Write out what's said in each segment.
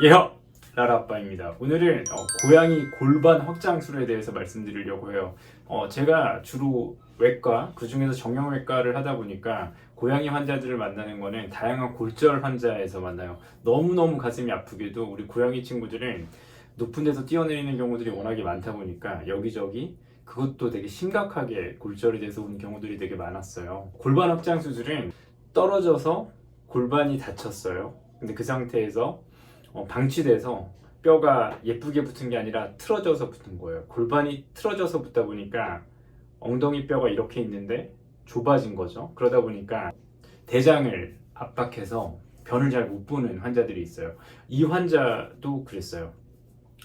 예요! 라라아빠입니다. 오늘은 고양이 골반 확장술에 대해서 말씀드리려고 해요. 제가 주로 외과, 그 중에서 정형외과를 하다 보니까 고양이 환자들을 만나는 거는 다양한 골절 환자에서 만나요. 너무너무 가슴이 아프게도 우리 고양이 친구들은 높은 데서 뛰어내리는 경우들이 워낙에 많다 보니까 여기저기 그것도 되게 심각하게 골절이 돼서 오는 경우들이 되게 많았어요. 골반 확장 수술은 떨어져서 골반이 다쳤어요. 근데 그 상태에서 방치돼서 뼈가 예쁘게 붙은 게 아니라 틀어져서 붙은 거예요. 골반이 틀어져서 붙다 보니까 엉덩이 뼈가 이렇게 있는데 좁아진 거죠. 그러다 보니까 대장을 압박해서 변을 잘 못 보는 환자들이 있어요. 이 환자도 그랬어요.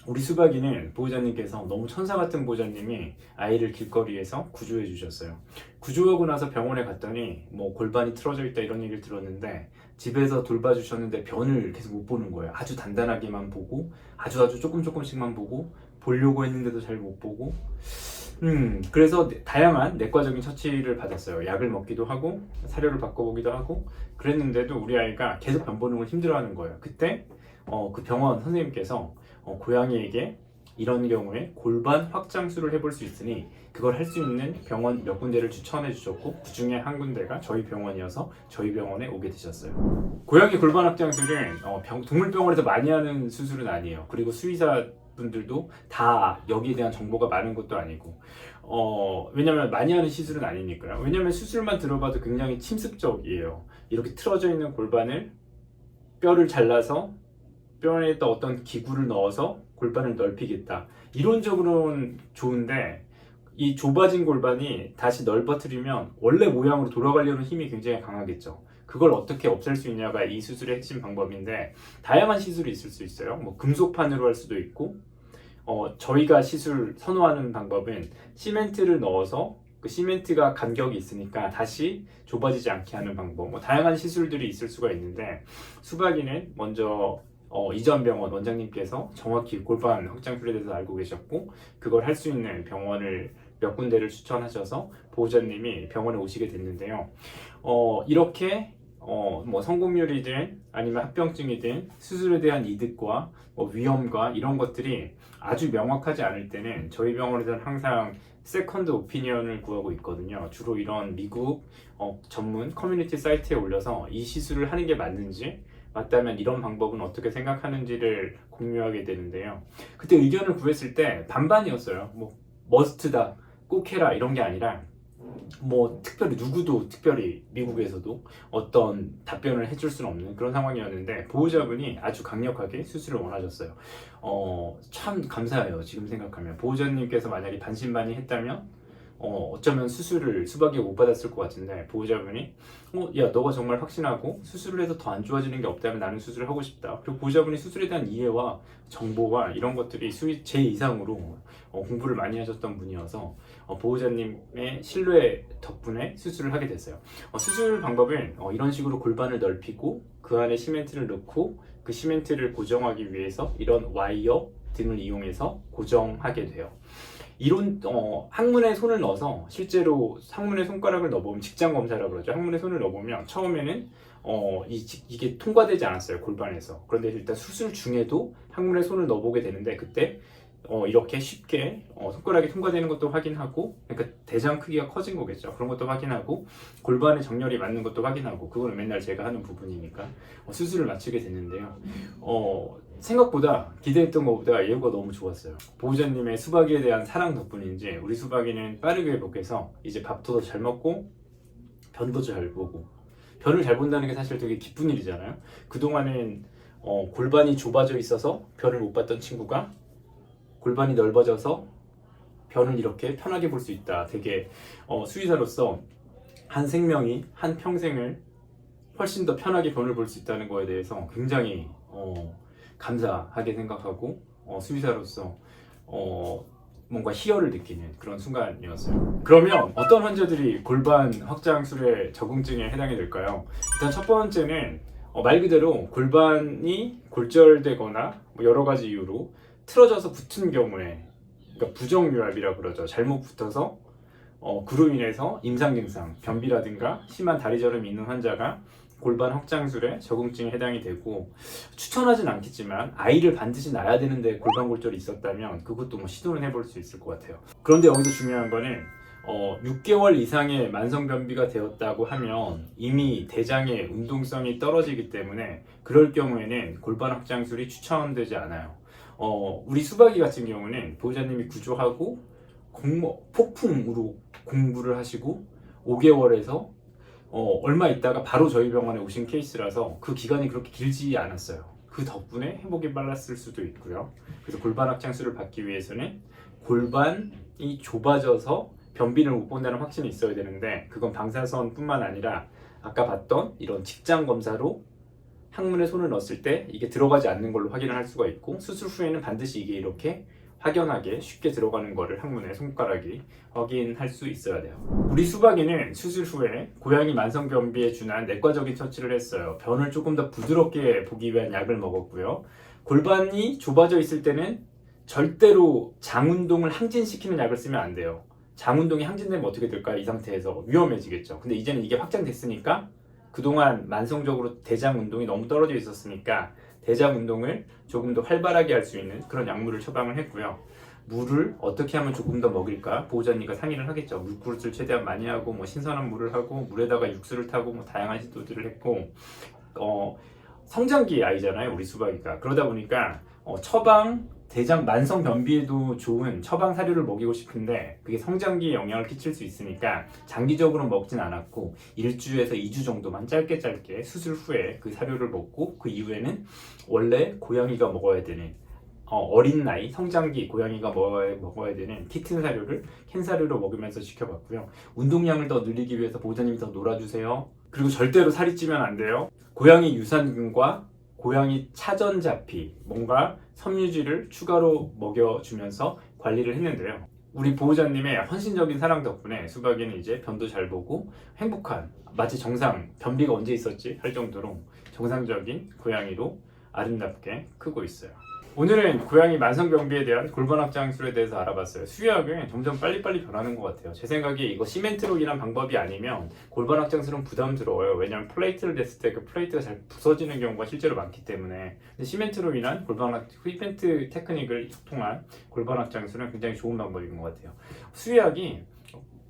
우리 수박이는 보호자님께서 너무 천사 같은 보호자님이 아이를 길거리에서 구조해 주셨어요. 구조하고 나서 병원에 갔더니 뭐 골반이 틀어져 있다 이런 얘기를 들었는데 집에서 돌봐주셨는데 변을 계속 못 보는 거예요. 아주 단단하게만 보고 아주 조금씩만 보고 보려고 했는데도 잘 못 보고 그래서 다양한 내과적인 처치를 받았어요. 약을 먹기도 하고 사료를 바꿔보기도 하고 그랬는데도 우리 아이가 계속 변 보는 걸 힘들어하는 거예요. 그때 그 병원 선생님께서 고양이에게 이런 경우에 골반 확장술을 해볼 수 있으니 그걸 할 수 있는 병원 몇 군데를 추천해 주셨고 그 중에 한 군데가 저희 병원이어서 저희 병원에 오게 되셨어요. 고양이 골반 확장술은 동물병원에서 많이 하는 수술은 아니에요. 그리고 수의사 분들도 다 여기에 대한 정보가 많은 것도 아니고 왜냐면 많이 하는 시술은 아니니까요. 왜냐면 수술만 들어봐도 굉장히 침습적이에요. 이렇게 틀어져 있는 골반을 뼈를 잘라서 뼈에다 어떤 기구를 넣어서 골반을 넓히겠다. 이론적으로는 좋은데 이 좁아진 골반이 다시 넓어뜨리면 원래 모양으로 돌아가려는 힘이 굉장히 강하겠죠. 그걸 어떻게 없앨 수 있냐가 이 수술의 핵심 방법인데 다양한 시술이 있을 수 있어요. 뭐 금속판으로 할 수도 있고 저희가 시술 선호하는 방법은 시멘트를 넣어서 그 시멘트가 간격이 있으니까 다시 좁아지지 않게 하는 방법, 뭐 다양한 시술들이 있을 수가 있는데 수박이는 먼저 이전 병원 원장님께서 정확히 골반 확장술에 대해서 알고 계셨고 그걸 할 수 있는 병원을 몇 군데를 추천하셔서 보호자님이 병원에 오시게 됐는데요. 이렇게 뭐 성공률이든 아니면 합병증이든 수술에 대한 이득과 뭐 위험과 이런 것들이 아주 명확하지 않을 때는 저희 병원에서는 항상 세컨드 오피니언을 구하고 있거든요. 주로 이런 미국 전문 커뮤니티 사이트에 올려서 이 시술을 하는 게 맞는지 맞다면 이런 방법은 어떻게 생각하는지를 공유하게 되는데요. 그때 의견을 구했을 때 반반이었어요. 뭐 머스트다, 꼭 해라 이런 게 아니라 뭐 특별히 누구도 특별히 미국에서도 어떤 답변을 해줄 수는 없는 그런 상황이었는데 보호자분이 아주 강력하게 수술을 원하셨어요. 참 감사해요. 지금 생각하면 보호자님께서 만약에 반신반의했다면 어쩌면 수술을 수박이 못 받았을 것 같은데 보호자분이 야 너가 정말 확신하고 수술을 해서 더 안 좋아지는 게 없다면 나는 수술을 하고 싶다. 그리고 보호자분이 수술에 대한 이해와 정보와 이런 것들이 제 이상으로 공부를 많이 하셨던 분이어서 보호자님의 신뢰 덕분에 수술을 하게 됐어요. 수술 방법은 이런 식으로 골반을 넓히고 그 안에 시멘트를 넣고 그 시멘트를 고정하기 위해서 이런 와이어 등을 이용해서 고정하게 돼요. 항문에 손을 넣어서 실제로 항문에 손가락을 넣어보면 직장 검사라고 그러죠. 항문에 손을 넣어보면 처음에는 이게 통과되지 않았어요. 골반에서. 그런데 일단 수술 중에도 항문에 손을 넣어보게 되는데 그때 이렇게 쉽게 손가락이 통과되는 것도 확인하고 그러니까 대장 크기가 커진 거겠죠. 그런 것도 확인하고 골반의 정렬이 맞는 것도 확인하고 그거는 맨날 제가 하는 부분이니까 수술을 마치게 됐는데요. 생각보다 기대했던 것보다 예후가 너무 좋았어요. 보호자님의 수박이에 대한 사랑 덕분인지 우리 수박이는 빠르게 회복해서 이제 밥도 더 잘 먹고 변도 잘 보고 변을 잘 본다는 게 사실 되게 기쁜 일이잖아요. 그동안은 골반이 좁아져 있어서 변을 못 봤던 친구가 골반이 넓어져서 변을 이렇게 편하게 볼 수 있다. 되게 수의사로서 한 생명이 한 평생을 훨씬 더 편하게 변을 볼 수 있다는 거에 대해서 굉장히 감사하게 생각하고 수의사로서 뭔가 희열을 느끼는 그런 순간이었어요. 그러면 어떤 환자들이 골반 확장술의 적응증에 해당이 될까요? 일단 첫 번째는 말 그대로 골반이 골절되거나 뭐 여러 가지 이유로 틀어져서 붙은 경우에 그러니까 부정유압이라고 그러죠. 잘못 붙어서 그로 인해서 임상 증상, 변비라든가 심한 다리 저림이 있는 환자가 골반 확장술에 적응증에 해당이 되고, 추천하진 않겠지만 아이를 반드시 낳아야 되는데 골반 골절이 있었다면 그것도 뭐 시도는 해볼 수 있을 것 같아요. 그런데 여기서 중요한 거는 6개월 이상의 만성변비가 되었다고 하면 이미 대장의 운동성이 떨어지기 때문에 그럴 경우에는 골반 확장술이 추천되지 않아요. 우리 수박이 같은 경우는 보호자님이 구조하고 폭풍으로 공부를 하시고 5개월에서 얼마 있다가 바로 저희 병원에 오신 케이스라서 그 기간이 그렇게 길지 않았어요. 그 덕분에 회복이 빨랐을 수도 있고요. 그래서 골반 확장술을 받기 위해서는 골반이 좁아져서 변비를 못 본다는 확신이 있어야 되는데, 그건 방사선뿐만 아니라 아까 봤던 이런 직장 검사로 항문에 손을 넣었을 때 이게 들어가지 않는 걸로 확인을 할 수가 있고, 수술 후에는 반드시 이게 이렇게 확연하게 쉽게 들어가는 거를 항문에 손가락이 확인할 수 있어야 돼요. 우리 수박이는 수술 후에 고양이 만성변비에 준한 내과적인 처치를 했어요. 변을 조금 더 부드럽게 보기 위한 약을 먹었고요. 골반이 좁아져 있을 때는 절대로 장운동을 항진시키는 약을 쓰면 안 돼요. 장운동이 항진되면 어떻게 될까요? 이 상태에서 위험해지겠죠. 근데 이제는 이게 확장됐으니까, 그동안 만성적으로 대장 운동이 너무 떨어져 있었으니까 대장 운동을 조금 더 활발하게 할 수 있는 그런 약물을 처방을 했고요. 물을 어떻게 하면 조금 더 먹일까 보호자님과 상의를 하겠죠. 물구릇을 최대한 많이 하고 뭐 신선한 물을 하고 물에다가 육수를 타고 뭐 다양한 시도들을 했고, 성장기 아이잖아요 우리 수박이가. 그러다 보니까 처방 대장 만성 변비에도 좋은 처방 사료를 먹이고 싶은데 그게 성장기에 영향을 끼칠 수 있으니까 장기적으로 먹진 않았고, 1주에서 2주 정도만 짧게 수술 후에 그 사료를 먹고, 그 이후에는 원래 고양이가 먹어야 되는 어린 나이 성장기 고양이가 먹어야 되는 키튼 사료를 캔 사료로 먹으면서 지켜봤고요. 운동량을 더 늘리기 위해서 보호자님이 더 놀아주세요. 그리고 절대로 살이 찌면 안 돼요. 고양이 유산균과 고양이 차전자피, 뭔가 섬유질을 추가로 먹여주면서 관리를 했는데요. 우리 보호자님의 헌신적인 사랑 덕분에 수박이는 이제 변도 잘 보고 행복한, 마치 정상, 변비가 언제 있었지 할 정도로 정상적인 고양이로 아름답게 크고 있어요. 오늘은 고양이 만성변비에 대한 골반 확장술에 대해서 알아봤어요. 수유학은 점점 빨리빨리 변하는 것 같아요. 제 생각에 이거 시멘트록이란 방법이 아니면 골반 확장술은 부담스러워요. 왜냐하면 플레이트를 댔을 때 그 플레이트가 잘 부서지는 경우가 실제로 많기 때문에. 근데 시멘트록이란 시멘트 테크닉을 통한 골반 확장술은 굉장히 좋은 방법인 것 같아요. 수유학이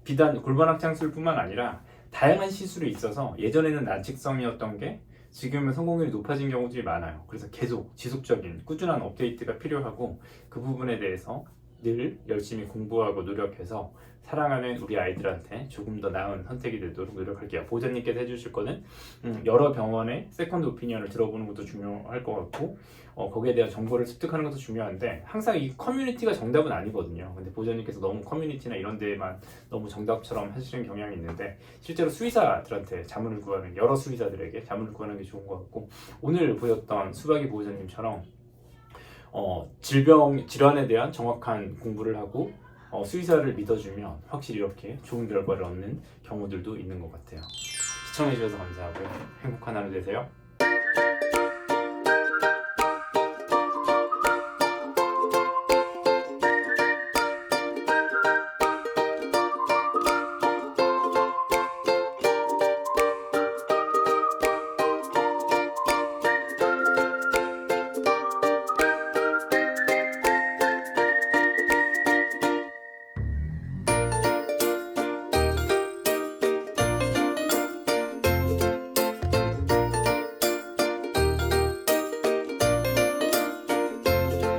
비단 골반 확장술뿐만 아니라 다양한 시술이 있어서 예전에는 난치성이었던 게 지금은 성공률이 높아진 경우들이 많아요. 그래서 계속 지속적인 꾸준한 업데이트가 필요하고, 그 부분에 대해서 늘 열심히 공부하고 노력해서 사랑하는 우리 아이들한테 조금 더 나은 선택이 되도록 노력할게요. 보호자님께서 해주실 거는 여러 병원의 세컨드 오피니언을 들어보는 것도 중요할 것 같고, 거기에 대한 정보를 습득하는 것도 중요한데, 항상 이 커뮤니티가 정답은 아니거든요. 근데 보호자님께서 너무 커뮤니티나 이런 데에만 너무 정답처럼 하시는 경향이 있는데, 실제로 수의사들한테 자문을 구하는, 여러 수의사들에게 자문을 구하는 게 좋은 것 같고, 오늘 보였던 수박이 보호자님처럼 질환에 대한 정확한 공부를 하고 수의사를 믿어주면 확실히 이렇게 좋은 결과를 얻는 경우들도 있는 것 같아요. 시청해주셔서 감사하고요. 행복한 하루 되세요.